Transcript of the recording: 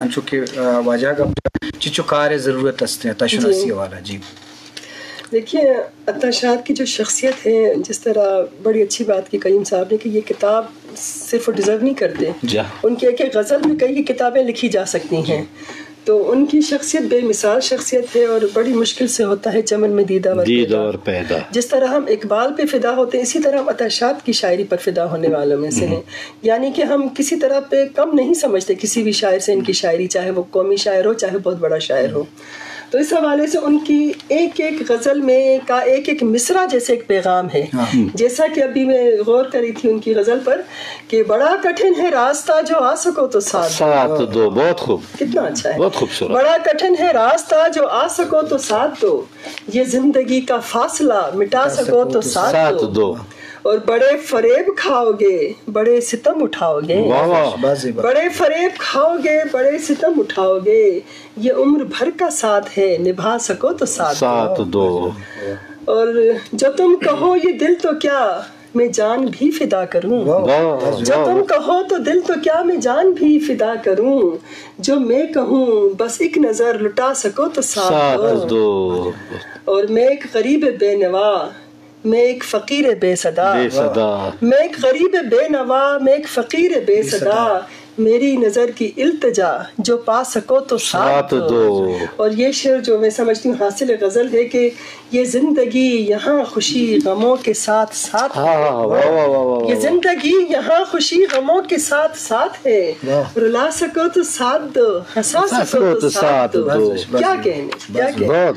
چونکہ واجہ کا چچو کار ضرورت ہستے ہیں تشناسی والا جی دیکھیے عطا شاد کی جو شخصیت ہے، جس طرح بڑی اچھی بات کی کریم صاحب نے کہ یہ کتاب صرف ڈیزرو نہیں کرتے، ان کی ایک ایک غزل میں کئی کتابیں لکھی جا سکتی ہیں، تو ان کی شخصیت بے مثال شخصیت ہے اور بڑی مشکل سے ہوتا ہے چمن میں دیدہ اور پیدا۔ جس طرح ہم اقبال پہ فدا ہوتے ہیں، اسی طرح ہم عطا شاد کی شاعری پر فدا ہونے والوں میں سے ہیں، یعنی کہ ہم کسی طرح پہ کم نہیں سمجھتے کسی بھی شاعر سے ان کی شاعری، چاہے وہ قومی شاعر ہو چاہے بہت بڑا شاعر ہو۔ تو اس حوالے سے ان کی ایک ایک غزل میں کا ایک ایک مصرع جیسے ایک پیغام ہے، جیسا کہ ابھی میں غور کری تھی ان کی غزل پر کہ بڑا کٹھن ہے راستہ جو آ سکو تو ساتھ دو۔ بہت خوب، کتنا اچھا ہے، بہت خوبصورت۔ بڑا کٹھن ہے راستہ جو آ سکو تو ساتھ دو، یہ زندگی کا فاصلہ مٹا سکو تو ساتھ دو، اور بڑے فریب کھاؤ گے بڑے ستم اٹھاؤ گے، بڑے فریب کھاؤ گے بڑے ستم اٹھاؤ گے، یہ عمر بھر کا ساتھ ہے نبھا سکو تو ساتھ دو، اور جو تم کہو یہ دل تو کیا میں جان بھی فدا کروں، جو تم کہو تو دل تو کیا میں جان بھی فدا کروں، جو میں کہوں بس ایک نظر لٹا سکو تو ساتھ دو، اور میں ایک غریب بے نوا میں ایک فقیر بے صدا، میں ایک غریب بے نوا میں ایک فقیر بے صدا، میری نظر کی التجا جو پا سکو تو ساتھ دو۔ اور یہ شعر جو میں سمجھتی ہوں حاصل غزل ہے کہ یہ زندگی یہاں خوشی غموں کے ساتھ ساتھ ہے، یہ زندگی یہاں خوشی غموں کے ساتھ ساتھ ہے، رلا سکو تو ساتھ دو ہنسا سکو تو ساتھ دو، کیا کہنے، کیا کہنے۔